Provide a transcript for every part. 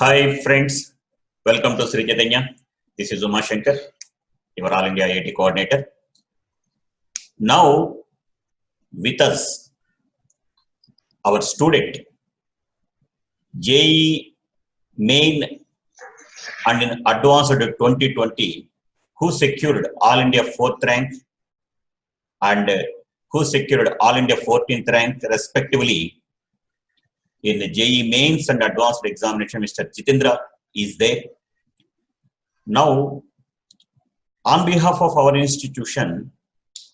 Hi friends, welcome to Sri Chaitanya. This is Uma Shankar, your All India IIT coordinator. Now with us, our student, JEE Main and in Advanced 2020, who secured All India 4th rank and who secured All India 14th rank respectively in the JEE Mains and Advanced examination. Mr. Jitendra is there. Now, on behalf of our institution,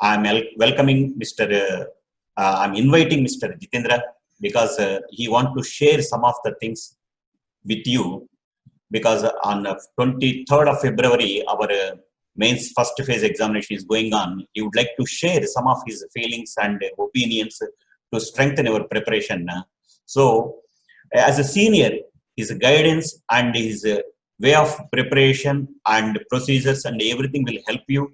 I'm welcoming I'm inviting Mr. Jitendra because he wants to share some of the things with you, because on 23rd of February, our mains first phase examination is going on. He would like to share some of his feelings and opinions to strengthen our preparation. So, as a senior, his guidance and his way of preparation and procedures and everything will help you.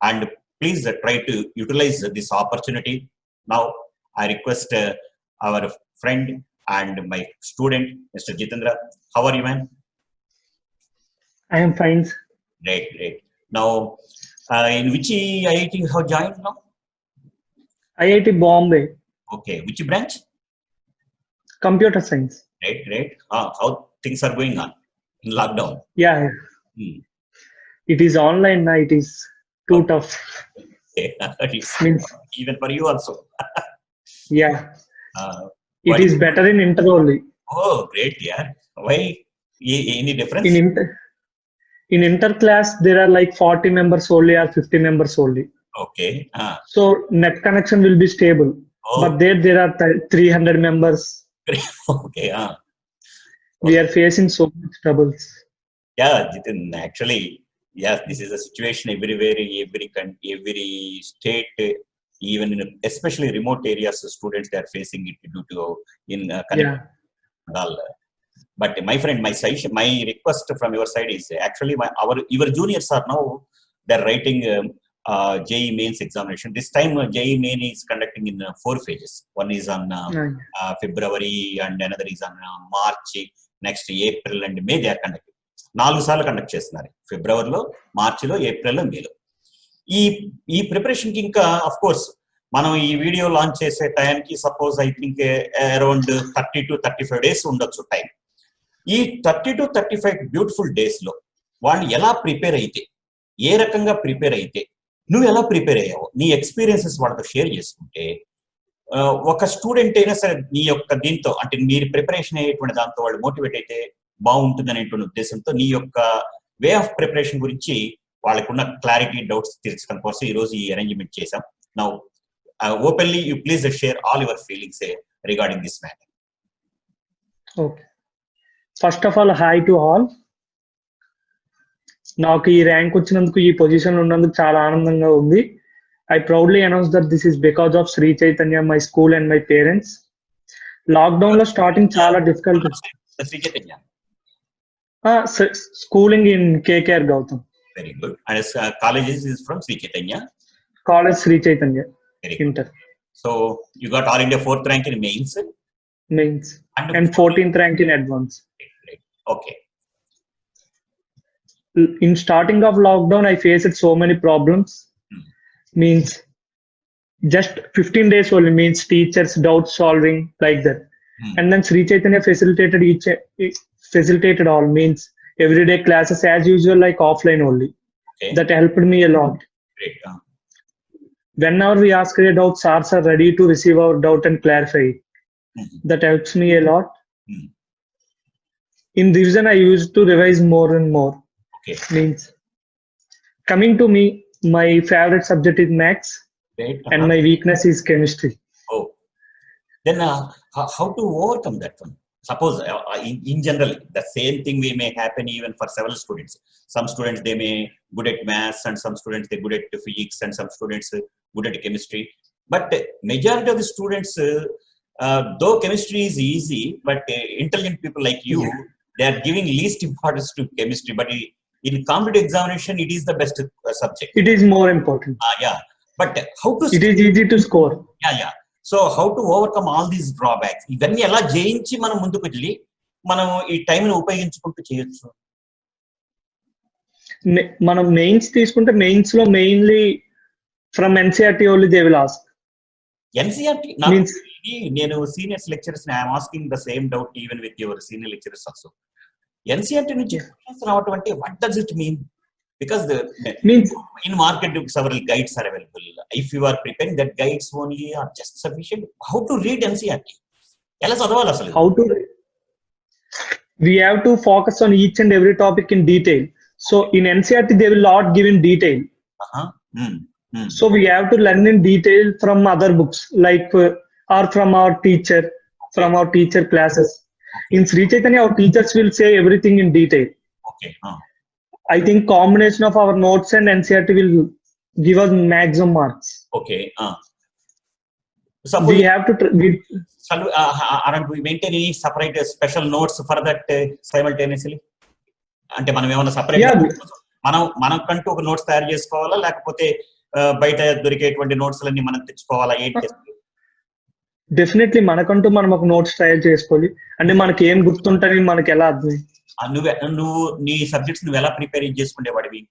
And please try to utilize this opportunity. Now, I request our friend and my student, Mr. Jitendra. How are you, man? I am fine. Great. Now, in which IIT you have joined now? IIT Bombay. Okay, which branch? Computer science. Great. How things are going on in lockdown? Yeah. It is online now. It is too tough. Means, even for you also. Yeah. It is better in inter only. Oh, great, yeah. Why? Any difference? In inter class, there are like 40 members only or 50 members only. Okay. So net connection will be stable. Oh. But there are 300 members. Okay. We are facing so much troubles. Yeah, Jitin, actually, yes, this is a situation everywhere, every state, even in especially remote areas, students they are facing it due to But my friend, my request from your side is actually your juniors are now they're writing JEE Mains examination. This time JEE Main is conducting in 4 phases. One is on February and another is on March. Next April and May they are conducting. 4 సార్లు conduct చేస్తున్నారు. ఫిబ్రవరిలో, మార్చిలో, ఏప్రిల్లో, మేలో. ఈ preparation కి ఇంకా of course మనం ఈ వీడియో లాంచ్ చేసే టైంకి suppose I think around 30 to 35 days ఉండొచ్చు టైం. ఈ 30 to 35 బ్యూటిఫుల్ డేస్ లో వాళ్ళు ఎలా ప్రిపేర్ అయితే, ఏ రకంగా ప్రిపేర్ అయితే, నువ్వు ఎలా ప్రిపేర్ అయ్యావు, నీ ఎక్స్పీరియన్సెస్ వాళ్ళతో షేర్ చేసుకుంటే ఒక స్టూడెంట్ అయినా సరే నీ యొక్క దీంతో అంటే మీరు ప్రిపరేషన్ అయ్యేటువంటి దాంతో వాళ్ళు మోటివేట్ అయితే బాగుంటుంది అనేటువంటి ఉద్దేశంతో నీ యొక్క వే ఆఫ్ ప్రిపరేషన్ గురించి వాళ్ళకున్న క్లారిటీ డౌట్స్ తీర్చడం కోసం ఈ రోజు ఈ అరేంజ్మెంట్ చేశాం. Now openly you please share all your feelings regarding this matter. Okay, first of all hi to all. నాకు ఈ ర్యాంక్ వచ్చినందుకు, ఈ పొజిషన్ ఉన్నందుకు చాలా ఆనందంగా ఉంది. I proudly announce that this is because of Sri Chaitanya, my school and my parents. Lockdown lo starting chala difficult. Sri Chaitanya. Schooling in KKR Gautam. Very good. And colleges is from Sri Chaitanya. College Sri Chaitanya. Very good. Inter. So you got All India 4th rank in mains. Mains. And 14th rank in advance. Great. Okay. In starting of lockdown, I faced so many problems. Means just 15 days only, means teachers doubt solving like that. And then Sri Chaitanya facilitated all, means everyday classes as usual, like offline only. Okay. That helped me a lot. Great. Whenever we ask a doubt, SARs are ready to receive our doubt and clarify it. That helps me a lot. In revision, I used to revise more and more. Okay. Means coming to me, my favorite subject is maths. Great. And my weakness is chemistry. Oh, then how to overcome that one? Suppose in general, the same thing may happen even for several students. Some students they may good at maths, and some students they good at physics, and some students good at chemistry. But majority of the students, though chemistry is easy, but intelligent people like you, they are giving least importance to chemistry. But in competitive examination, it is the best subject. It is more important. Yeah. But how to... It is easy to score. Yeah. So how to overcome all these drawbacks? ఇవన్నీ ఎలా జయించి మనం ముందుకు వెళ్ళి మనం ఈ టైంని ఉపయోగించుకుంటూ చేయొచ్చు? మనం మెయిన్స్ తీసుకుంటే మెయిన్స్ లో mainly from NCERT only they will ask. NCERT Means- నేను seniors lecturers I'm asking the same doubt even with your senior lecturers also. NCERT నుంచి questions రావటం అంటే what does it mean? Because Means in market several guides are available. If you are preparing, that guides only are just sufficient. How to read NCERT? ఎలా చదవాలి అసలు? how to we have to focus on each and every topic in detail. So in NCERT they will not give in detail. So we have to learn in detail from other books like or from our teacher classes. In Sri Chaitanya our teachers will say everything in detail. Okay. I think combination of our notes and NCERT will give us maximum marks. Okay. We have to aren't we maintain any separate special notes for that simultaneously? అంటే మనం ఏమైనా separate మనకంటూ ఒక notes తయారు చేసుకోవాలా, లేకపోతే బయట దొరికేటువంటి నోట్స్ అన్ని మనం తెచ్చుకోవాలా? ఏంటి? డెఫినెట్లీ మనకంటూ మనం ఒక నోట్స్ తయారు చేసుకోవాలి. అంటే మనకి ఏం గుర్తుంటని మనకి ఎలా అర్థం? నువ్వు నీ సబ్జెక్ట్స్ నువ్వు ఎలా ప్రిపేర్ చేసుకునేవాడివి?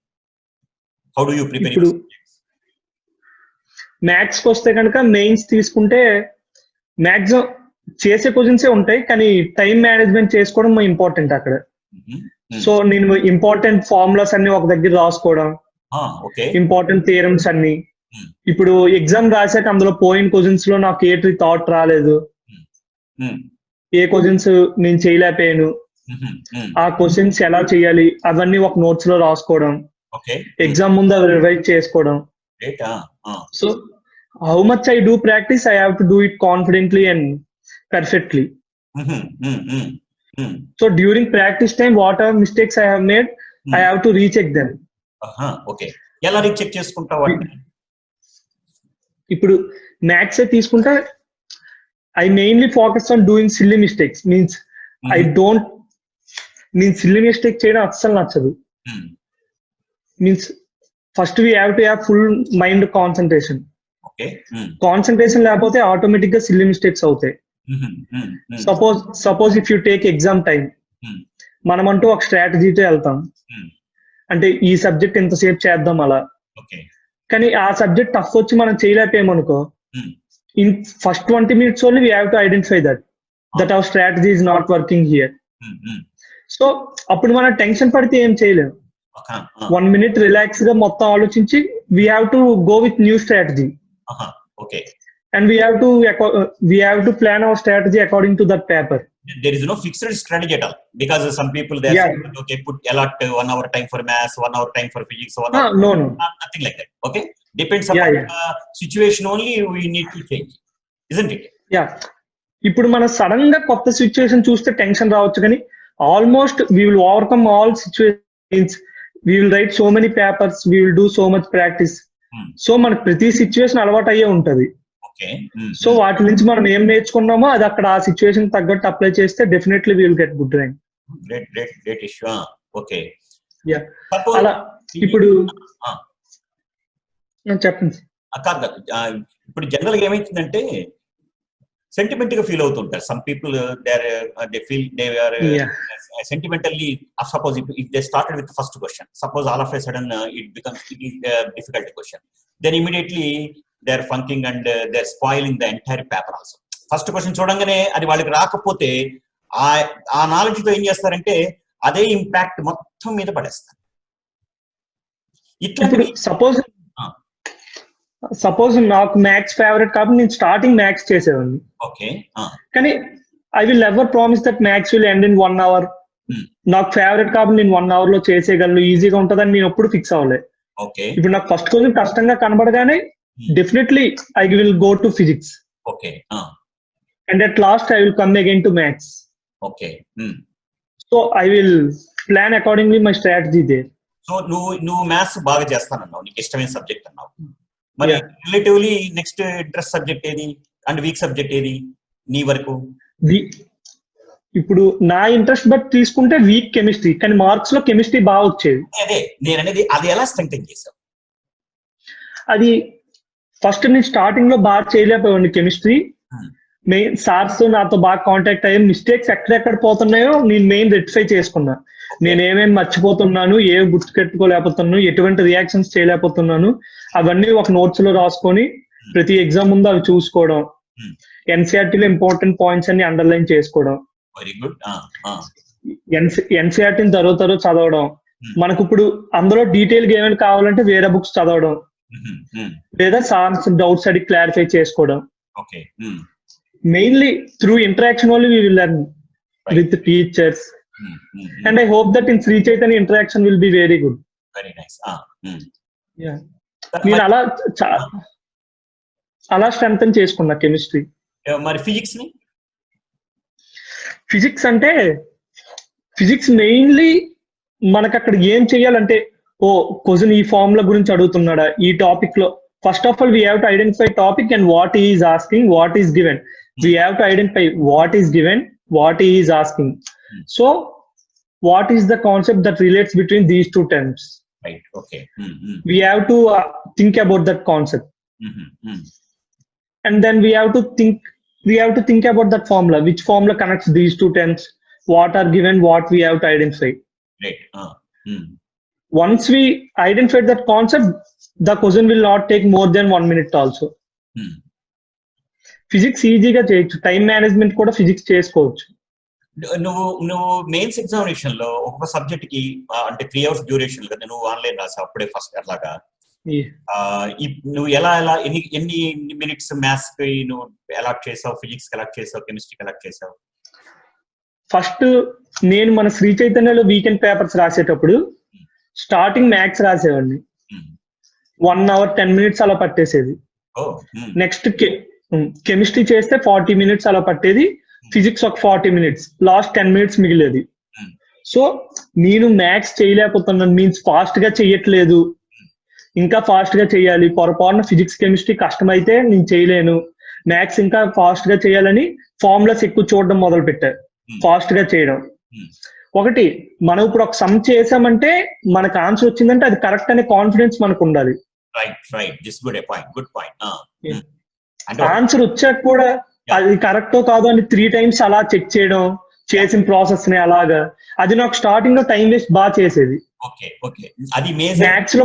How do you prepare? ఇప్పుడు మ్యాథ్స్ కి వస్తే కనుక మెయిన్స్ తీసుకుంటే మ్యాక్సిమం చేసే క్వశ్చన్స్ ఉంటాయి, కానీ టైం మేనేజ్మెంట్ చేసుకోవడం ఇంపార్టెంట్ అక్కడ. సో నేను ఇంపార్టెంట్ ఫార్ములాస్ అన్ని ఒక దగ్గర రాసుకోవడం, ఇంపార్టెంట్ థియరమ్స్ అన్ని. ఇప్పుడు ఎగ్జామ్ రాసాక అందులో పోయిన క్వశ్చన్స్ లో నాకు ఏ థాట్ రాలేదు, ఏ క్వశ్చన్స్ నేను చేయలేకపోయాను, ఆ క్వశ్చన్స్ ఎలా చేయాలి అవన్నీ ఒక నోట్స్ లో రాసుకోవడం, ఎగ్జామ్ ముందు అవి రివైజ్ చేసుకోవడం. So how much I do practice, I have to do it confidently and perfectly. So during practice time what ever mistakes I have made, I have to recheck them. ఎలా recheck చేసుకుంటావు? ఇప్పుడు maths తీసుకుంటే I mainly focus on doing silly mistakes. Means నేను silly mistake చేయడం అస్సలు నచ్చదు. Means first we have to have full mind concentration. Concentration లేకపోతే automatic గా సిల్లీ మిస్టేక్స్ అవుతాయి. Suppose if you take exam time, మనమంటూ ఒక స్ట్రాటజీతో వెళ్తాం, అంటే ఈ సబ్జెక్ట్ ఎంతసేపు చేద్దాం అలా. కానీ ఆ సబ్జెక్ట్ టఫ్ వచ్చి మనం చేయలేకపోయామనుకో, in first 20 minutes only we have to identify that our strategy is not working here. So అప్పుడు మనం టెన్షన్ పడితే ఏం చేయలేము. 1 minute రిలాక్స్ గా మొత్తం ఆలోచించి we have to go with new strategy. And we have to plan our strategy according to that paper. There is no fixed strategy at all, because some people they are saying, okay, put allot 1 hour time for maths, 1 hour time for physics, 1 hour no nothing like that. Okay, depends upon situation only we need to change, isn't it? ఇప్పుడు మన sudden గా కొత్త situation చూస్తే tension రావచ్చు, కానీ almost we will overcome all situations. We will write so many papers, we will do so much practice. So మనకు ప్రతి situation అలవాటు అయ్యే ఉంటది. సో వాటి నుంచి మనం ఏం నేర్చుకున్నామో అది అక్కడ ఆ సిచ్యువేషన్ తగ్గట్టు అప్లై చేస్తే definitely will get good rank. Great issue. Okay, అలా ఇప్పుడు చెప్పండి. ఇప్పుడు జనరల్ గా ఏమైతుందంటే సెంటిమెంట్ గా ఫీల్ అవుతుంటారు. Some people they feel they are sentimentally. Suppose if they started with the first question, suppose all of a sudden it is a difficult question, then immediately they are funking and they are spoiling the entire paper also. First question చూడంగానే అది వాళ్ళకి రాకపోతే ఆ knowledge తో ఏం చేస్తారంటే అదే impact మొత్తం మీద పడేస్తారు. ఇట్లా సపోజ్ నాకు మ్యాథ్స్ ఫేవరెట్ కాబట్టి నేను స్టార్టింగ్ మ్యాథ్స్ చేసేవాడిని. కానీ I will never promise that maths will end in 1 hour. నాకు ఫేవరెట్ కాబట్టి నేను 1 hour లో చేసేయగలను, ఈజీగా ఉంటుందని నేను ఎప్పుడు ఫిక్స్ అవ్వలేదు. ఇప్పుడు నాకు ఫస్ట్ క్వశ్చన్ కష్టంగా కనబడగానే definitely I will go to physics, and at last I will come again to maths. So I will plan accordingly my strategy there. సో నువ్వు మ్యాథ్స్ బాగా చేస్తానన్నావు, నీకు ఇష్టమైన సబ్జెక్ట్ అన్నావు. మరి రిలేటివ్లీ నెక్స్ట్ ఇంట్రెస్ట్ సబ్జెక్ట్ ఏది అండ్ వీక్ సబ్జెక్ట్ ఏది నీ వరకు? ఇప్పుడు నా ఇంట్రెస్ట్ బట్ తీసుకుంటే వీక్ కెమిస్ట్రీ, కానీ మార్క్స్ లో కెమిస్ట్రీ బాగా వచ్చేది. అదే నేను అనేది, అది ఎలా స్ట్రెంగ్తెన్ చేసావు? అది ఫస్ట్ నేను స్టార్టింగ్ లో బాగా చేయలేకపోయాను కెమిస్ట్రీ. మెయిన్ సార్స్ నాతో బాగా కాంటాక్ట్ అయ్యి మిస్టేక్స్ ఎక్కడెక్కడ పోతున్నాయో నేను మెయిన్ రెక్టిఫై చేసుకున్నా. నేను ఏమేమి మర్చిపోతున్నాను, ఏమి గుర్తుపెట్టుకోలేకపోతున్నాను, ఎటువంటి రియాక్షన్స్ చేయలేకపోతున్నాను, అవన్నీ ఒక నోట్స్ లో రాసుకొని ప్రతి ఎగ్జామ్ ముందు అవి చూసుకోవడం, ఎన్సీఆర్టీలో ఇంపార్టెంట్ పాయింట్స్ అన్ని అండర్లైన్ చేసుకోవడం, వెరీ గుడ్. ఎన్సీఆర్టీని తరో చదవడం, మనకు ఇప్పుడు అందులో డీటెయిల్ గా ఏమైనా కావాలంటే వేరే బుక్స్ చదవడం, లేదా సార్స్ డౌట్స్ అడిగి క్లారిఫై చేసుకోవడం. Mainly through interaction only we will learn with teachers, and I hope that in Sri Chaitanya interaction will be very good. Very nice. Yeah, నేను అలా స్ట్రెంథెన్ చేసుకున్నా కెమిస్ట్రీ. మరి ఫిజిక్స్ ని? Physics అంటే physics mainly మనకు అక్కడ ఏం చెయ్యాలంటే, క్వశ్చన్ ఈ ఫార్ములా గురించి అడుగుతున్నాడా, ఈ టాపిక్ లో first of all we have to identify topic and what is asking, what is given. We have to identify what is given, what is asking. So what is the concept that relates between these two terms. Right. Okay. We have to think about that concept, and then we have to think about that formula, which formula connects these two terms, what are given, what we have to identify. Right. Once we identify that concept, the question will not take more than 1 minute also. Physics easy ga cheyochu, time management kuda physics chesukochu. నువ్వు mains examination లో ఒక subject కి అంటే 3 hours duration కదా, నువ్వు online రాసావు అప్పుడే first అట్లాగా. నువ్వు ఎలా ఎన్ని మినిట్స్ మ్యాథ్స్ కి నువ్వు అలాట్ చేసావు, ఫిజిక్స్ కి అలాట్ చేసావు, కెమిస్ట్రీకి అలాట్ చేసావు? ఫస్ట్ నేను మన శ్రీ చైతన్యలో వీకెండ్ పేపర్స్ రాసేటప్పుడు స్టార్టింగ్ మ్యాథ్స్ రాసేవాడిని, 1 hour 10 minutes అలా పట్టేసేది. నెక్స్ట్ కెమిస్ట్రీ చేస్తే 40 minutes అలా పట్టేది, ఫిజిక్స్ ఒక 40 minutes, లాస్ట్ 10 minutes మిగిలేది. సో నేను మ్యాథ్స్ చేయలేకపోతున్నాను, మీన్స్ ఫాస్ట్ గా చెయ్యట్లేదు, ఇంకా ఫాస్ట్ గా చేయాలి, పొరపాటున ఫిజిక్స్ కెమిస్ట్రీ కష్టమైతే నేను చేయలేను, మ్యాథ్స్ ఇంకా ఫాస్ట్ గా చేయాలని ఫార్ములాస్ ఎక్కువ చూడడం మొదలు పెట్టారు, ఫాస్ట్ గా చేయడం. ఒకటి, మనం ఇప్పుడు ఒక సమ్ చేసామంటే మనకు ఆన్సర్ వచ్చిందంటే అది కరెక్ట్ అనే కాన్ఫిడెన్స్ మనకు ఉండాలి. ఆన్సర్ వచ్చాక కూడా అది కరెక్టో కాదో అని 3 times అలా చెక్ చేయడం, చేసిన ప్రాసెస్ ని అలాగా, అది నాకు స్టార్టింగ్ లో టైం వేస్ట్ బాగా చేసేది. మ్యాథ్స్ లో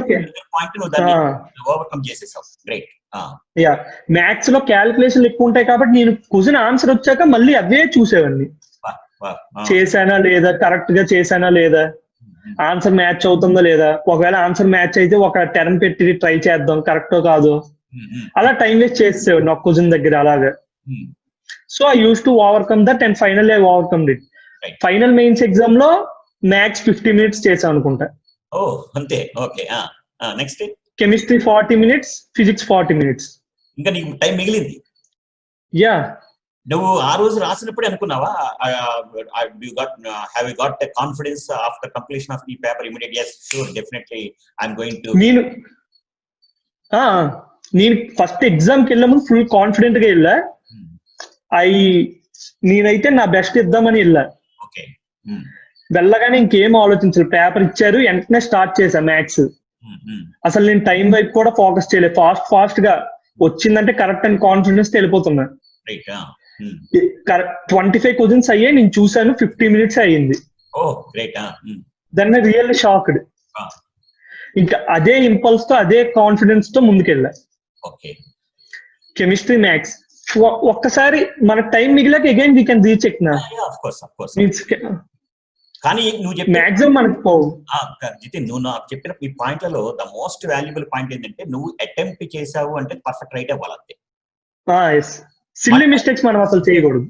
మ్యాథ్స్ లో క్యాలిక్యులేషన్ ఎక్కువ ఉంటాయి కాబట్టి నేను క్వశ్చన్ ఆన్సర్ వచ్చాక మళ్ళీ అవే చూసేవాడిని, చేశానా లేదా, కరెక్ట్ గా చేశానా లేదా, ఆన్సర్ మ్యాచ్ అవుతుందా లేదా, ఒకవేళ ఆన్సర్ మ్యాచ్ అయితే ఒక టర్మ్ పెట్టి ట్రై చేద్దాం కరెక్టో కాదో, అలా టైం వేస్ట్ చేసేవాడిని ఒక క్వశ్చన్ దగ్గర అలాగా. So I use to overcome that and finally I overcome it. Final mains exam లో మ్యాథ్స్ 50 minutes చేసాం అనుకుంటా. అంతే. Okay. Next chemistry 40 minutes, physics 40 minutes. ఇంకా నీకు టైం మిగిలింది. యా, నువ్వు ఆ రోజు రాసినప్పుడే అనుకున్నావా, have you got the confidence after completion of the paper immediately? Yes, sure, definitely I'm going to. నేను ఫస్ట్ ఎగ్జామ్ కి వెళ్ళాము ఫుల్ కాన్ఫిడెంట్ గా వెళ్ళా, నేనైతే నా బెస్ట్ ఇద్దామని వెళ్ళా. వెళ్ళగానే ఇంకేం ఆలోచించలేదు, పేపర్ ఇచ్చారు వెంటనే స్టార్ట్ చేశా మ్యాథ్స్. అసలు నేను టైం వైపు కూడా ఫోకస్ చేయలేదు, ఫాస్ట్ గా వచ్చిందంటే కరెక్ట్ అని కాన్ఫిడెన్స్ వెళ్ళిపోతున్నా. 25 questions అయ్యాయి, నేను చూసాను 50 minutes అయ్యింది. దాన్ని రియల్లీ షాక్డ్. ఇంకా అదే ఇంపల్స్ తో అదే కాన్ఫిడెన్స్ తో ముందుకెళ్ళా. కెమిస్ట్రీ మ్యాథ్స్ ఒక్కసారి మన టైం మిగిలాక అగైన్ వీ కెన్ రీచెక్ నా. కానీ నువ్వు మాక్సిమం మనకు పోవు. జితిన్, నువ్వు నాకు చెప్పిన ఈ పాయింట్లలో ద మోస్ట్ వాల్యుబుల్ పాయింట్ ఏంటంటే నువ్వు అటెంప్ట్ చేసావు అంటే పర్ఫెక్ట్ రైట్ అవ్వాలంతే. సిల్లీ మిస్టేక్స్ మనం అసలు చేయకూడదు.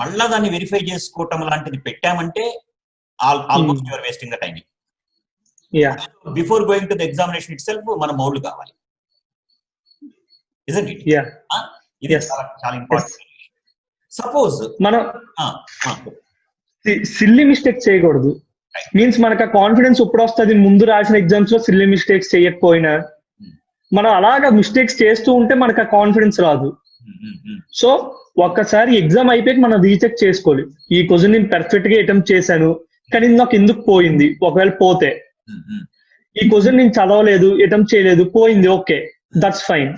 మళ్ళా దాన్ని వెరిఫై చేసుకోవటం లాంటిది పెట్టామంటే almost your wasting the time. Before going to the examination it self మన మౌల్డ్ కావాలి, isn't it? ఇది చాలా ఇంపార్టెంట్. సపోజ్ మనం సిల్లీ మిస్టేక్స్ చేయకూడదు, మీన్స్ మనకు కాన్ఫిడెన్స్ ఇప్పుడు వస్తుంది. ముందు రాసిన ఎగ్జామ్స్ లో సిల్లీ మిస్టేక్స్ చేయకపోయినా మనం అలాగా మిస్టేక్స్ చేస్తూ ఉంటే మనకు ఆ కాన్ఫిడెన్స్ రాదు. సో ఒక్కసారి ఎగ్జామ్ అయిపోయి మనం రీచెక్ చేసుకోవాలి, ఈ క్వశ్చన్ నేను పర్ఫెక్ట్ గా అటెంప్ట్ చేశాను కానీ నాకు ఎందుకు పోయింది, ఒకవేళ పోతే ఈ క్వశ్చన్ నేను చదవలేదు, అటెంప్ట్ చేయలేదు, పోయింది, ఓకే, దట్స్ ఫైన్.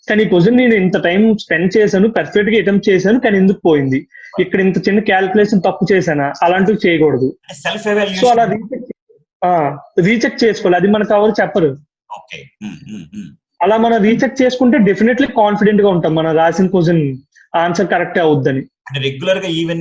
కానీ ఈ క్వశ్చన్ నేను ఇంత టైం స్పెండ్ చేశాను, పర్ఫెక్ట్ గా అటెంప్ట్ చేశాను, కానీ ఎందుకు పోయింది, ఇక్కడ ఇంత చిన్న క్యాలిక్యులేషన్ తప్పు చేశానా, అలాంటివి చేయకూడదు. సెల్ఫ్ సో అలా ఎవాల్యుయేషన్. రీచెక్ చేసుకోవాలి. అది మనకు ఎవరు చెప్పరు. ఓకే. అలా మనం రీచెక్ చేసుకుంటే డెఫినెట్లీ కాన్ఫిడెంట్ గా ఉంటాం మన రాసిన క్వశ్చన్ ఆన్సర్ కరెక్టే అవుద్దని. అంటే రెగ్యులర్ గా ఈవెన్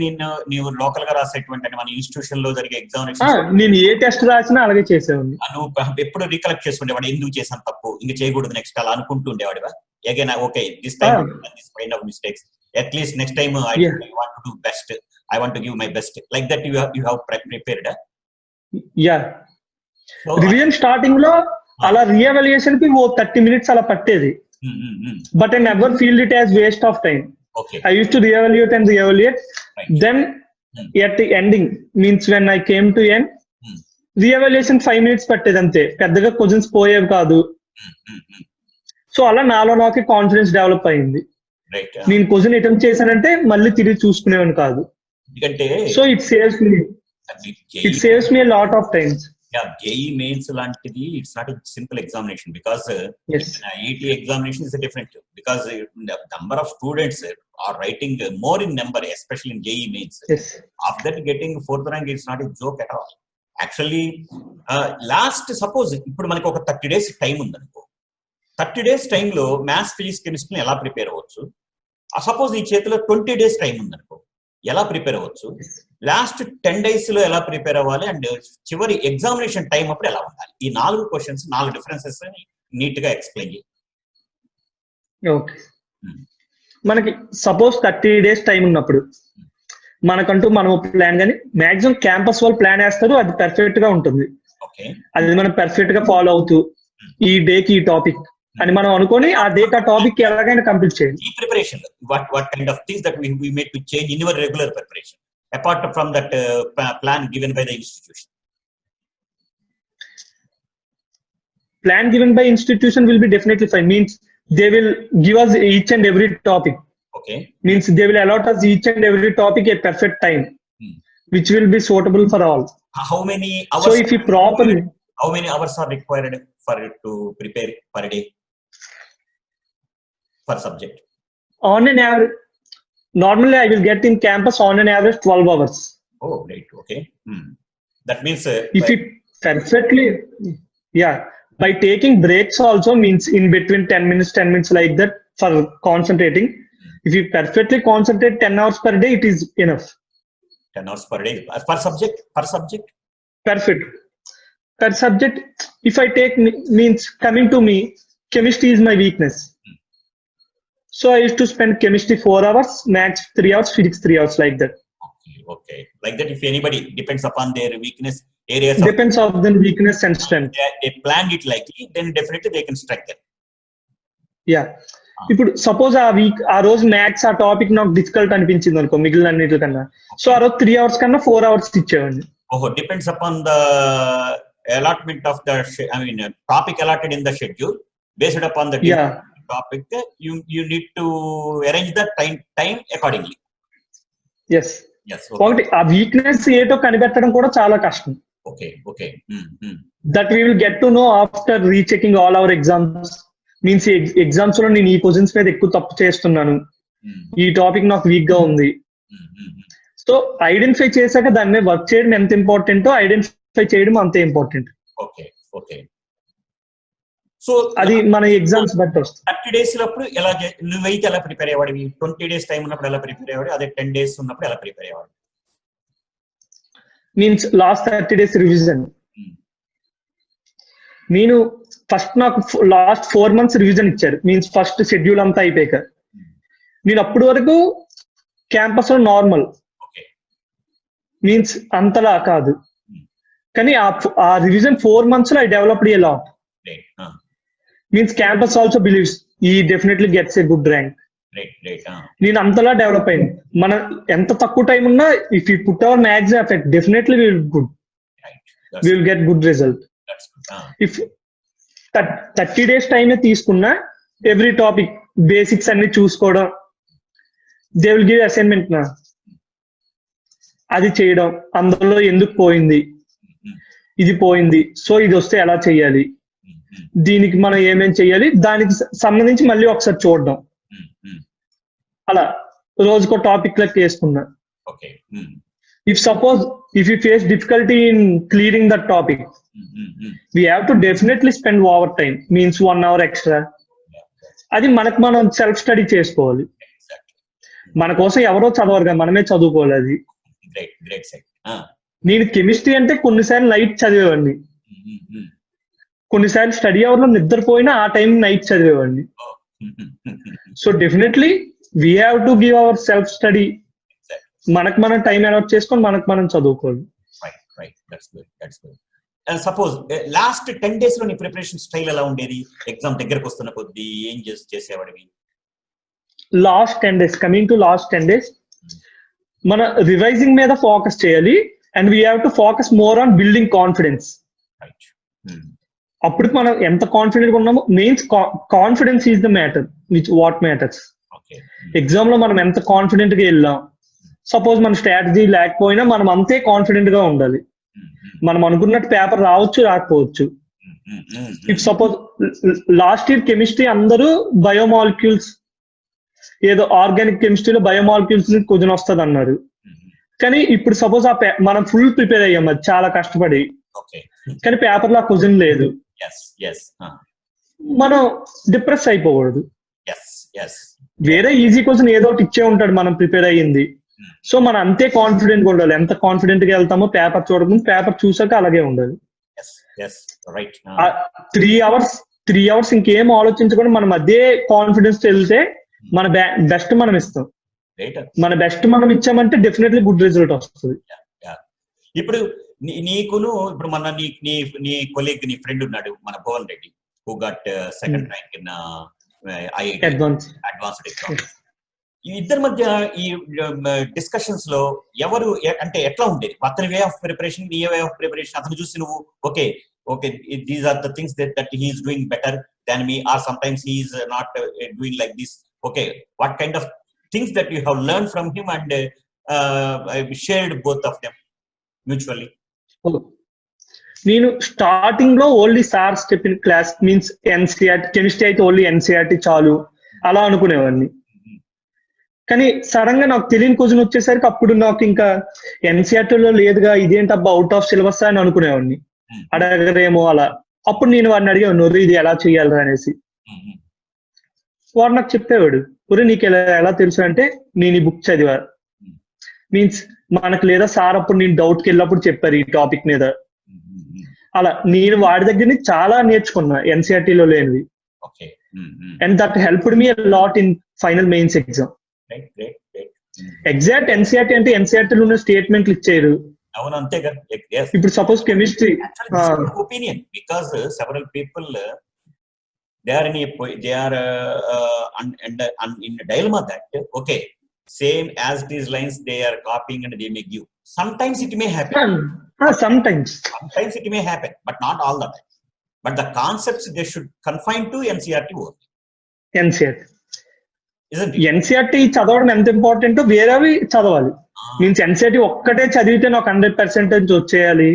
నీవు లోకల్ గా రాసేటువంటి అంటే మన ఇన్స్టిట్యూషన్ లో జరిగే ఎగ్జామినేషన్ నేను ఏ టెస్ట్ రాసినా అలాగే చేసేవాడిని. నువ్వు ఎప్పుడు రికలెక్ట్ చేసుకుంటేవాడు, ఎందుకు చేశాను తప్పు, ఇంకా చేయకూడదు నెక్స్ట్, అలా అనుకుంటూ ఉండేవాడివా? Again okay this time this kind of mistakes, at least next time I want to do best, I want to give my best, like that you have prepared. Yeah, revision starting లో అలా reevaluation కి 30 minutes అలా పట్టేది. But I never feel it as waste of time. Okay. I used to reevaluate and reevaluate. Right. Then at the ending, means when I came to end, reevaluation 5 minutes పట్టేది అంతే, పెద్దగా questions పోయేవి కాదు. So అలా నాలో నాకే confidence develop అయింది. నేను question attempt చేశానంటే మళ్ళీ తిరిగి చూసుకునేవాడిని కాదు. So it saves me lot of times. JEE mains లాంటిది it's not a simple examination because IIT examination is different because the number of students are writing more in number, especially in JEE mains. Yes. After that getting 4th rank is not a joke at all. Actually last suppose ఇప్పుడు మనకి ఒక 30 days time ఉందనుకో, 30 days టైంలో maths, physics, chemistry ఎలా prepare అవ్వచ్చు? Suppose నీ చేతిలో 20 days time ఉందనుకో, ఎలా ప్రిపేర్ అవ్వచ్చు? లాస్ట్ 10 days లో ఎలా ప్రిపేర్ అవ్వాలి? అండ్ చివరి ఎగ్జామినేషన్ టైం అప్పుడు ఎలా ఉండాలి? ఈ 4 క్వశ్చన్స్, 4 డిఫరెన్సెస్ నీట్ గా ఎక్స్ప్లెయిన్ చేయి. ఓకే, మనకి సపోజ్ 30 days టైం ఉన్నప్పుడు మనకంటూ మనం ప్లాన్, కానీ మాక్సిమం క్యాంపస్ వాళ్ళు ప్లాన్ వేస్తారు, అది పర్ఫెక్ట్ గా ఉంటుంది. అది మనం పర్ఫెక్ట్ గా ఫాలో అవుతూ ఈ డేకి ఈ టాపిక్ అని మనం అనుకొని ఆ డే ఆ టాపిక్ ఎలాగైనా కంప్లీట్ చేయాలి. ఈ preparation what kind of things that we made to change in your regular preparation apart from that plan given by the institution? Plan given by institution will be definitely fine. Means they will give us each and every topic. Okay. Means they will allot us each and every topic a perfect time, which will be suitable for all. How many hours? So if you properly, how many hours are required for it to prepare per day per subject? On an average, normally I will get in campus on an average 12 hours. Oh, great. Okay. That means if it perfectly, yeah, by taking breaks also, means in between 10 minutes like that for concentrating. If you perfectly concentrate 10 hours per day, it is enough. 10 hours per day per subject? Perfect. Per subject, if I take, means coming to me, chemistry is my weakness. So I used to spend chemistry 4 hours, maths 3 hours, physics 3 hours, like that. Okay. Like that, if anybody depends upon their weakness areas, depends on the weakness and strength. They planned it likely, then definitely they can strengthen. Yeah. ఇప్పుడు suppose ఆ రోజు maths ఆ topic నాకు difficult అనిపించింది అనుకో మిగిలిన అన్నిటికన్నా, so ఆ రోజు 3 hours కన్నా 4 hours ఇచ్చేవాడిని. Depends upon the allotment of the topic allotted in the schedule. Based upon the topic, you need to arrange the time accordingly. Yes. ఒకటి ఆ వీక్నెస్ ఏటో కనిపెట్టడం కూడా చాలా కష్టం. Okay. That we will get to know after rechecking all our exams. Means exams లో నేను ఈ క్వశ్చన్స్ మీద ఎక్కువ తప్పు చేస్తున్నాను, ఈ టాపిక్ నాకు వీక్ గా ఉంది. సో ఐడెంటిఫై చేశాక దాని మీద వర్క్ చేయడం ఎంత ఇంపార్టెంటో ఐడెంటిఫై చేయడం అంతే ఇంపార్టెంట్. సో అది మన ఎగ్జామ్స్ బట్టి వస్తుంది. 30 days అప్పుడు ఎలా నువ్వైతే ఎలా ప్రిపేర్ అయ్యేవాడివి? 20 days టైం ఉన్నప్పుడు ఎలా ప్రిపేర్ అయ్యేవాడు? అదే 10 days ఉన్నప్పుడు ఎలా ప్రిపేర్ అయ్యేవాడు? మీన్స్ లాస్ట్ 30 days రివిజన్, నేను ఫస్ట్ నాకు లాస్ట్ 4 months రివిజన్ ఇచ్చారు. మీన్స్ ఫస్ట్ షెడ్యూల్ అంతా అయిపోయాక నేను అప్పటి వరకు క్యాంపస్ లో నార్మల్, మీన్స్ అంతలా కాదు, కానీ ఆ రివిజన్ 4 months లో I developed a lot. Means campus also believes he definitely gets a good rank. నేను అంతలా డెవలప్ అయింది. మనం ఎంత తక్కువ టైం ఉన్నా if you put our maths effect definitely will get good result. If 30 days టైమే తీసుకున్నా ఎవ్రీ టాపిక్ బేసిక్స్ అన్ని చూసుకోవడం, దే విల్ గివ్ అసైన్మెంట్ నా అది చేయడం, అందులో ఎందుకు పోయింది, ఇది పోయింది, సో ఇది వస్తే ఎలా చేయాలి, దీనికి మనం ఏమేం చేయాలి, దానికి సంబంధించి మళ్ళీ ఒకసారి చూడడం. అలా రోజుకో టాపిక్ లెక్క వేసుకున్నా. Okay. If you face difficulty in clearing that topic, we have to definitely spend overtime, means 1 hour extra. అది మనకు మనం సెల్ఫ్ స్టడీ చేసుకోవాలి. మన కోసం ఎవరో చదవరు కదా, మనమే చదువుకోవాలి. అది నేను కెమిస్ట్రీ అంటే కొన్నిసార్లు నైట్ చదివేవాడిని, కొన్నిసార్లు స్టడీ అవర్ లో నిద్రపోయినా ఆ టైం నైట్ చదివేవాడిని. So definitely we have to give our self study. మనకు మనం టైం అలాట్ చేసుకొని మనకు మనం చదువుకోవాలి. సపోజ్ లాస్ట్ 10 days లో నీ ప్రిపరేషన్ స్టైల్ ఎలా ఉండేది? ఎగ్జామ్ దగ్గరకు వస్తున్న కొద్దీ ఏం చేసేవాడివి? Last 10 days, coming to last 10 days, మన రివైజింగ్ మీద ఫోకస్ చేయాలి. And we have to focus more on building confidence. అప్పుడు మనం ఎంత కాన్ఫిడెంట్ గా ఉన్నామో, mains confidence is the matter, which what matters. Exam లో మనం ఎంత కాన్ఫిడెంట్ గా వెళ్ళాం, సపోజ్ మన స్ట్రాటజీ లేకపోయినా మనం అంతే కాన్ఫిడెంట్ గా ఉండాలి. మనం అనుకున్నట్టు పేపర్ రావచ్చు, రాకపోవచ్చు. If suppose last year chemistry అందరూ బయోమాలిక్యూల్స్, ఏదో ఆర్గానిక్ కెమిస్ట్రీలో బయోమాలిక్యూల్స్ క్వశ్చన్ వస్తుంది అన్నారు. కానీ ఇప్పుడు సపోజ్ మనం ఫుల్ ప్రిపేర్ అయ్యాం, అది చాలా కష్టపడి, కానీ పేపర్ లో క్వశ్చన్ లేదు. మనం డిప్రెస్ అయిపోకూడదు. వేరే ఈజీ క్వశ్చన్ ఏదో ఒకటి ఇచ్చే ఉంటాడు మనం ప్రిపేర్ అయ్యింది. సో మనం అంతే కాన్ఫిడెంట్ గా ఉండాలి. ఎంత కాన్ఫిడెంట్ గా వెళ్తామో పేపర్ చూడకుండా, పేపర్ చూసాక అలాగే ఉండాలి. 3 hours ఇంకేం ఆలోచించకుండా మనం అదే కాన్ఫిడెన్స్ వెళ్తే మన బెస్ట్ మనం ఇస్తాం. మన బెస్ట్ మనం ఇచ్చామంటే డెఫినెట్లీ గుడ్ రిజల్ట్ వస్తుంది. ఇప్పుడు నీకును ఇప్పుడు మన నీ కొలీగ్, నీ ఫ్రెండ్ ఉన్నాడు మన Bhuvan Reddy, who got second rank in IIT advanced exam. ఈ ఇద్దరి మధ్య ఈ డిస్కషన్స్ లో ఎవరు అంటే ఎట్లా ఉండేది? అతని వే ఆఫ్ ప్రిపరేషన్, నీ వే ఆఫ్ ప్రిపరేషన్, అతను చూసి నువ్వు okay these are the things that he is doing better than me, or sometimes he is not doing like this. Okay, what kind of things that you have learn from him and shared both of them mutually? నేను starting లో only sir step in class, means NCERT chemistry అయితే only NCERT చాలు అలా అనుకునేవాడిని. కానీ sudden గా నాకు తెలియని క్వశ్చన్ వచ్చేసరికి అప్పుడు నాకు ఇంకా ఎన్సీఆర్టీలో లేదుగా, ఇదేంటబ్బా అవుట్ ఆఫ్ సిలబస్ అని అనుకునేవాడిని, అడగరేమో అలా. అప్పుడు నేను వాడిని అడిగాను, ఇది ఎలా చేయాలి అనేసి. వాడు నాకు చెప్పేవాడు, నీకు ఎలా తెలుసు అంటే నేను ఈ బుక్ చదివా, మీన్స్ మనకు లేదా సార్ అప్పుడు నేను డౌట్కి వెళ్ళినప్పుడు చెప్పారు ఈ టాపిక్ మీద. అలా నేను వాడి దగ్గర నుంచి చాలా నేర్చుకున్నా ఎన్సీఆర్టీలో లేనివి. And that helped me lot in final mains exam. Exact NCERT అంటే ఎన్సీఆర్టీలో ఉన్న స్టేట్మెంట్లు ఇచ్చారు. ఇప్పుడు suppose chemistry opinion, because several people they are in a dilemma that okay, same as these lines they are copying and they may give. Sometimes it may happen. Sometimes it may happen, but not all the time. But the concepts they should confine to NCERT only. NCERT isn't it? NCERT చదవడం ఎంత important, వేరేవి చదవాలి. Means NCERT ఒక్కటే చదివితే నాకు 100% వచ్చేయాలి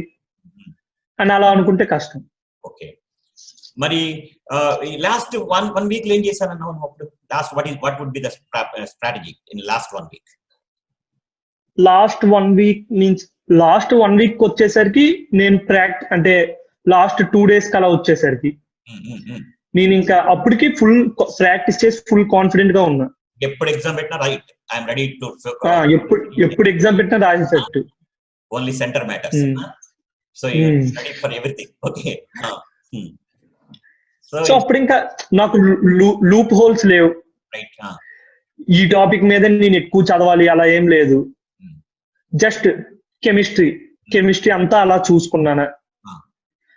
అని అలా అనుకుంటే కష్టం. ఓకే, మరి లాస్ట్ వన్ వీక్ ఏం చేశానన్నావు అప్పుడు? Last what would be the strategy in last 1 week? Last 1 week means last 1 week వచ్చేసరికి నేను అంటే లాస్ట్ 2 days కలా వచ్చేసరికి నేను ఇంకా అప్పటికి ఫుల్ ప్రాక్టీస్ చేసి ఫుల్ కాన్ఫిడెంట్ గా ఉన్నా. ఎప్పుడు ఎగ్జామ్ పెట్టినా రైట్, ఐఎమ్ రెడీ టు. ఎప్పుడు ఎగ్జామ్ పెట్టినా రాసేటట్టు. Only centre matters. So you ready for everything. Okay, so అప్పుడు ఇంకా నాకు లూప్ హోల్స్ లేవు. ఈ టాపిక్ మీద నేను ఎక్కువ చదవాలి అలా ఏం లేదు. జస్ట్ కెమిస్ట్రీ అంతా అలా చూసుకున్నాను.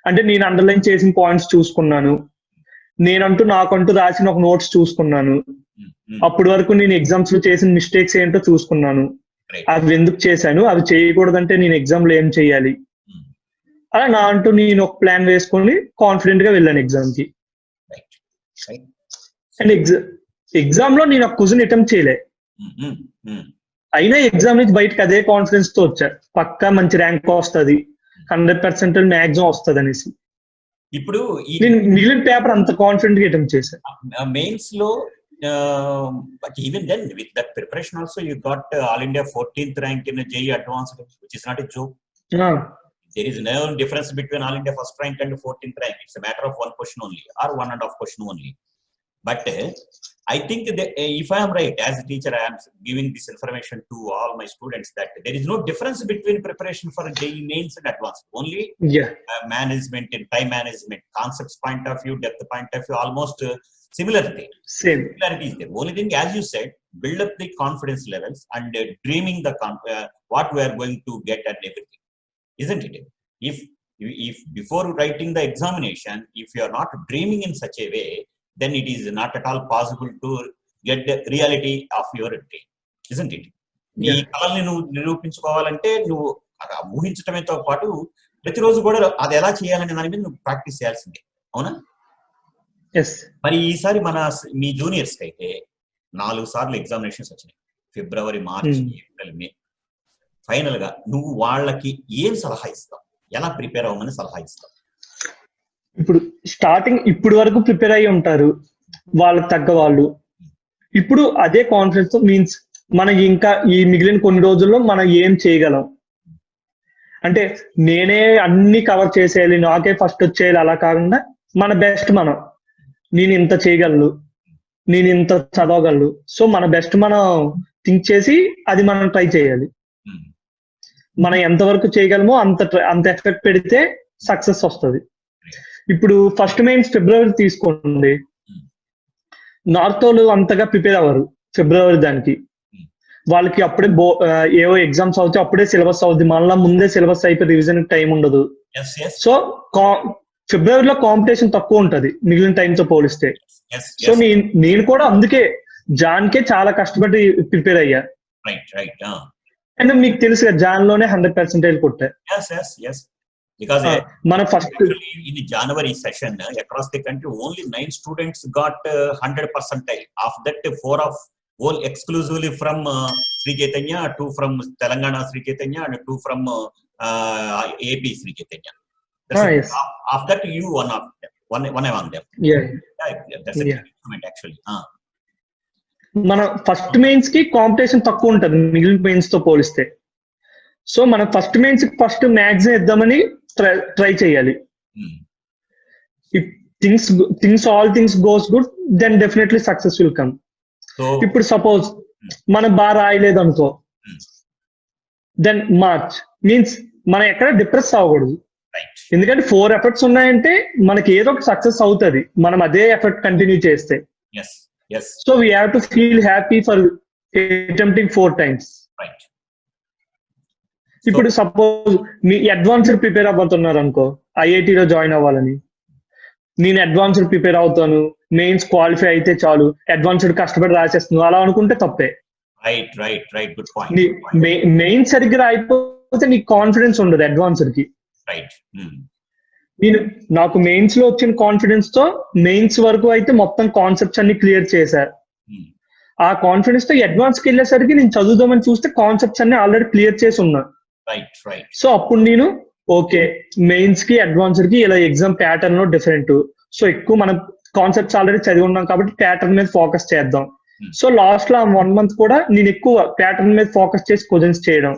అంటే నేను అండర్లైన్ చేసిన పాయింట్స్ చూసుకున్నాను, నాకంటూ రాసిన ఒక నోట్స్ చూసుకున్నాను. అప్పటి వరకు నేను ఎగ్జామ్స్ లో చేసిన మిస్టేక్స్ ఏంటో చూసుకున్నాను, అవి ఎందుకు చేశాను, అవి చేయకూడదంటే నేను ఎగ్జామ్ లో ఏం చేయాలి, అలా నా అంటూ నేను ఒక ప్లాన్ వేసుకొని కాన్ఫిడెంట్ గా వెళ్ళాను ఎగ్జామ్ కి. అండ్ ఎగ్జామ్ లో నేను ఒక క్వశ్చన్ అటెంప్ట్ చేయలే, అయినా ఎగ్జామ్ నుంచి బయటకు అదే కాన్ఫిడెన్స్ తో వచ్చా, పక్కా మంచి ర్యాంక్ వస్తుంది, 100% మ్యాక్సిమం వస్తుంది అనేసి. ఇప్పుడు ఈ నేను మిగిలిన పేపర్ అంత కాన్ఫిడెంట్ గా అటెంప్ట్ చేశాను. మెయిన్స్ లో but even then with that preparation also you got all India 14th rank in JEE advanced, which is not a joke. There is no difference between all India first rank and 14th rank. It's a matter of one question only or 1.5 question only. But I think that if I am right as a teacher, I am giving this information to all my students that there is no difference between preparation for JEE mains and advanced. Only management and time management, concepts point of view, depth point of view, almost similar thing. Similarity is there. Only thing, as you said, build up the confidence levels and dreaming the what we are going to get and everything, isn't it? If before writing the examination, if you are not dreaming in such a way, then it is not at all possible to get the reality of your dream, isn't it? నీ కళల్ని నువ్వు నిరూపించుకోవాలంటే నువ్వు ఊహించటమేతో పాటు ప్రతిరోజు కూడా అది ఎలా చేయాలనే దాని మీద నువ్వు ప్రాక్టీస్ చేయాల్సిందే, అవునా? మరి ఈసారి మీ జూనియర్స్ కి అయితే 4 సార్లు ఎగ్జామినేషన్స్ వచ్చినాయి, ఫిబ్రవరి, మార్చ్, ఏప్రిల్, మే. ఫైనల్ గా నువ్వు వాళ్ళకి ఏం సలహా ఇస్తావు? ఎలా ప్రిపేర్ అవ్వమని సలహా ఇస్తావు? ఇప్పుడు స్టార్టింగ్ ఇప్పుడు వరకు ప్రిపేర్ అయ్యి ఉంటారు వాళ్ళకి తగ్గ వాళ్ళు. ఇప్పుడు అదే కాన్ఫిడెన్స్ తో మీన్స్ మనకి ఇంకా ఈ మిగిలిన కొన్ని రోజుల్లో మనం ఏం చేయగలం అంటే నేనే అన్ని కవర్ చేసేయాలి, నాకే ఫస్ట్ వచ్చేయాలి అలా కాకుండా మన బెస్ట్ నేను ఇంత చేయగలను, నేను ఇంత చదవగలను. సో మన బెస్ట్ మనం థింక్ చేసి అది మనం ట్రై చేయాలి. మనం ఎంతవరకు చేయగలమో అంత ఎఫెక్ట్ పెడితే సక్సెస్ వస్తుంది. ఇప్పుడు ఫస్ట్ మెయిన్స్ ఫిబ్రవరి తీసుకోండి, నార్త్ వాళ్ళు అంతగా ప్రిపేర్ అవ్వరు ఫిబ్రవరి దానికి. వాళ్ళకి అప్పుడే ఏవో ఎగ్జామ్స్ అవుతాయి, అప్పుడే సిలబస్ అవుతుంది, మళ్ళీ ముందే సిలబస్ అయిపోయి రివిజన్ టైం ఉండదు. సో ఫిబ్రవరిలో కాంపిటీషన్ తక్కువ ఉంటది మిగిలిన టైంతో పోలిస్తే. సో నేను కూడా అందుకే జాన్కే చాలా కష్టపడి ప్రిపేర్ అయ్యా. అండ్ మీకు తెలుసు కదా జాన్ లోనే 100% కొట్టా. Because మన first in January session across the country only 9 students got 100%. Of that 4 of all exclusively from Sri Chaitanya, 2 from Telangana Sri Chaitanya and 2 from AP Sri Chaitanya. Yes. After that you one among them. That's a comment actually. మన first mains కి competition తక్కువ ఉంటది మిగిలిన mains తో పోలిస్తే. So మన first mains కి first maximum ఇద్దామని ట్రై చేయాలి. All things goes good then definitely success will come. ఇప్పుడు సపోజ్ మనం బాగా రాయలేదు అనుకో, దెన్ మార్చ్ మీన్స్ మనం ఎక్కడ డిప్రెస్ అవ్వకూడదు. ఎందుకంటే 4 ఎఫర్ట్స్ ఉన్నాయంటే మనకి ఏదో ఒక సక్సెస్ అవుతుంది మనం అదే ఎఫర్ట్ కంటిన్యూ చేస్తే. So we have to feel happy for attempting 4 times. ఇప్పుడు సపోజ్ మీ అడ్వాన్స్డ్ ప్రిపేర్ అవ్వతున్నారు అనుకో, ఐఐటిలో జాయిన్ అవ్వాలని, నేను అడ్వాన్స్డ్ ప్రిపేర్ అవుతాను, మెయిన్స్ క్వాలిఫై అయితే చాలు, అడ్వాన్స్డ్ కష్టపడి రాసేస్తున్నాను అలా అనుకుంటే తప్పే. మెయిన్స్ సరిగ్గా రాయిపోతే నీకు కాన్ఫిడెన్స్ ఉండదు అడ్వాన్స్డ్ కి. నాకు మెయిన్స్ లో వచ్చిన కాన్ఫిడెన్స్ తో మెయిన్స్ వరకు అయితే మొత్తం కాన్సెప్ట్స్ అన్ని క్లియర్ చేశారు. ఆ కాన్ఫిడెన్స్ తో అడ్వాన్స్ కి వెళ్ళేసరికి నేను చదువుదామని చూస్తే కాన్సెప్ట్స్ అన్ని ఆల్రెడీ క్లియర్ చేసి ఉన్నా. సో అప్పుడు నేను ఓకే మెయిన్స్ కి అడ్వాన్స్డ్ కి ఇలా ఎగ్జామ్ ప్యాటర్న్ లో డిఫరెంట్, సో ఎక్కువ మనం కాన్సెప్ట్స్ ఆల్రెడీ చదివి ఉన్నాం కాబట్టి ప్యాటర్న్ మీద ఫోకస్ చేద్దాం. సో లాస్ట్ లో 1 month కూడా నేను ఎక్కువ ప్యాటర్న్ మీద ఫోకస్ చేసి క్వశ్చన్స్ చేయడం.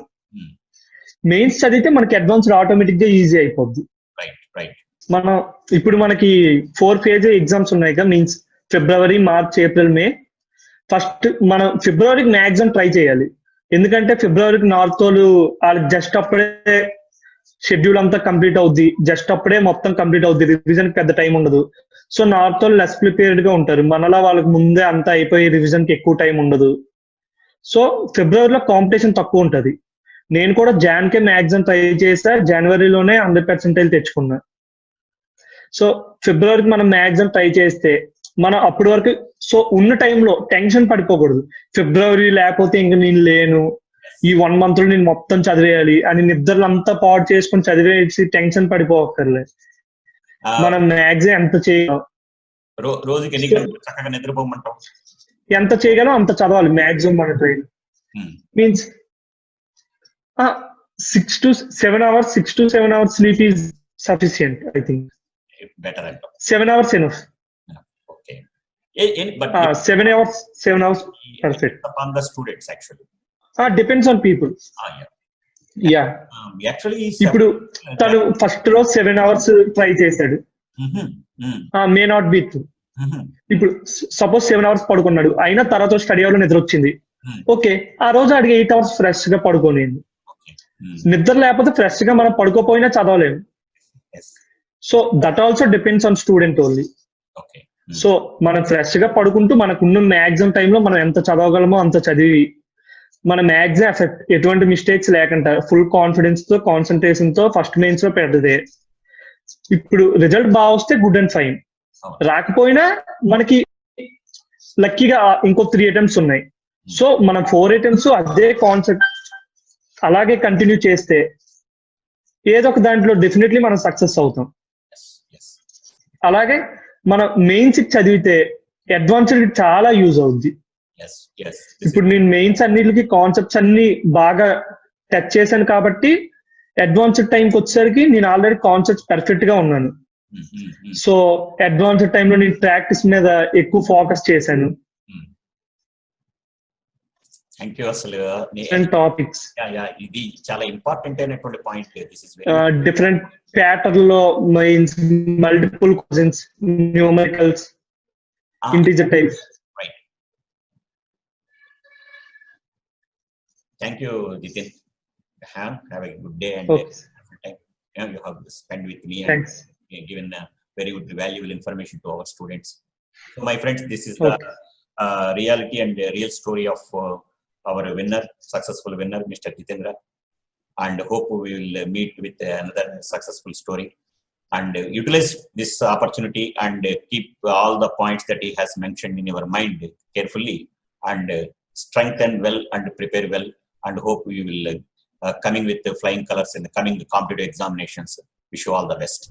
మెయిన్స్ చదివితే మనకి అడ్వాన్స్డ్ ఆటోమేటిక్ గా ఈజీ అయిపోద్ది. మనం ఇప్పుడు మనకి 4 phase ఎగ్జామ్స్ ఉన్నాయి కదా, మీన్స్ ఫిబ్రవరి, మార్చ్, ఏప్రిల్, మే. ఫస్ట్ మనం ఫిబ్రవరికి మ్యాక్సిమం ట్రై చేయాలి. ఎందుకంటే ఫిబ్రవరికి నార్త్ వాళ్ళకి జస్ట్ అప్పుడే షెడ్యూల్ అంతా కంప్లీట్ అవుద్ది, జస్ట్ అప్పుడే మొత్తం కంప్లీట్ అవుద్ది, రివిజన్ పెద్ద టైం ఉండదు. సో నార్త్ వాళ్ళు లెస్ ప్రిపేర్డ్ గా ఉంటారు, మనలా వాళ్ళకి ముందే అంతా అయిపోయి రివిజన్ కి ఎక్కువ టైం ఉండదు. సో ఫిబ్రవరిలో కాంపిటీషన్ తక్కువ ఉంటది. నేను కూడా జాన్కే మ్యాక్సిమం ట్రై చేసా, జనవరిలోనే 100% తెచ్చుకున్నా. సో ఫిబ్రవరికి మనం మ్యాక్సిమం ట్రై చేస్తే మనం అప్పటి వరకు సో ఉన్న టైంలో టెన్షన్ పడిపోకూడదు. ఫిబ్రవరి లేకపోతే ఇంక నేను లేను, ఈ 1 month లో నేను మొత్తం చదివేయాలి అని నిద్రలంతా పాడు చేసుకుని చదివేసి టెన్షన్ పడిపోకర్లేదు. మనం మ్యాక్సిమం ఎంత చేయగలం, రోజుకి ఎన్ని గంటలు చక్కగా నిద్రపోమంటాం, ఎంత చేయగలం అంత చదవాలి మ్యాక్సిమం. మన train means 6 to 7 hours sleep is sufficient, I think. better and 7 hours enough. okay. But 7 hours perfect. upon the students actually. Depends on people. Yeah. Yeah. Actually, ఇప్పుడు తను ఫస్ట్ లో 7 hours ట్రై చేశాడు, may not be true. ఇప్పుడు suppose 7 hours పడుకున్నాడు, అయినా తర్వాత study అవర్లో నిద్ర వచ్చింది. ఓకే, ఆ రోజు అడిగి 8 hours ఫ్రెష్ గా పడుకోలేదు. నిద్ర లేకపోతే ఫ్రెష్ గా మనం పడుకోపోయినా చదవలేము. So that also depends on student only. So మనం ఫ్రెష్ గా పడుకుంటూ మనకున్న మ్యాక్సిమం టైంలో మనం ఎంత చదవగలమో అంత చదివి మన మ్యాక్సిమం ఎఫెక్ట్ ఎటువంటి మిస్టేక్స్ లేకుండా ఫుల్ కాన్ఫిడెన్స్ తో కాన్సన్ట్రేషన్ తో ఫస్ట్ మెయిన్స్ లో పెద్దదే. ఇప్పుడు రిజల్ట్ బాగా వస్తే గుడ్ అండ్ ఫైన్, రాకపోయినా మనకి లక్కీగా ఇంకో 3 అటెంప్ట్స్ ఉన్నాయి. సో మనం 4 అటెంప్ట్స్ అదే కాన్సెప్ట్ అలాగే కంటిన్యూ చేస్తే ఏదో ఒక దాంట్లో డెఫినెట్లీ మనం సక్సెస్ అవుతాం. అలాగే మనం మెయిన్స్ చదివితే అడ్వాన్స్డ్ చాలా యూజ్ అవుద్ది. ఇప్పుడు నేను మెయిన్స్ అన్నిటికి కాన్సెప్ట్స్ అన్ని బాగా టచ్ చేశాను కాబట్టి అడ్వాన్స్డ్ టైంకి వచ్చేసరికి నేను ఆల్రెడీ కాన్సెప్ట్స్ పర్ఫెక్ట్ గా ఉన్నాను. సో అడ్వాన్స్డ్ టైంలో నేను ప్రాక్టీస్ మీద ఎక్కువ ఫోకస్ చేశాను. Thank you. అసలు టాపిక్స్ ఇది చాలా ఇంపార్టెంట్ అయినటువంటి పాయింట్. డిఫరెంట్ ప్యాటర్న్ లో mains, multiple questions, numericals, integer types. Thank you, Jitin. Have a good day and you have spent with me. Thanks. And given very good valuable information to our students. So my friends, this is the reality and real story of our winner, successful winner, Mr. Jitendra. And hope we will meet with another successful story. And utilize this opportunity and keep all the points that he has mentioned in your mind carefully and strengthen well and prepare well. And hope we will coming with the flying colors in the coming competitive examinations. Wish you all the best.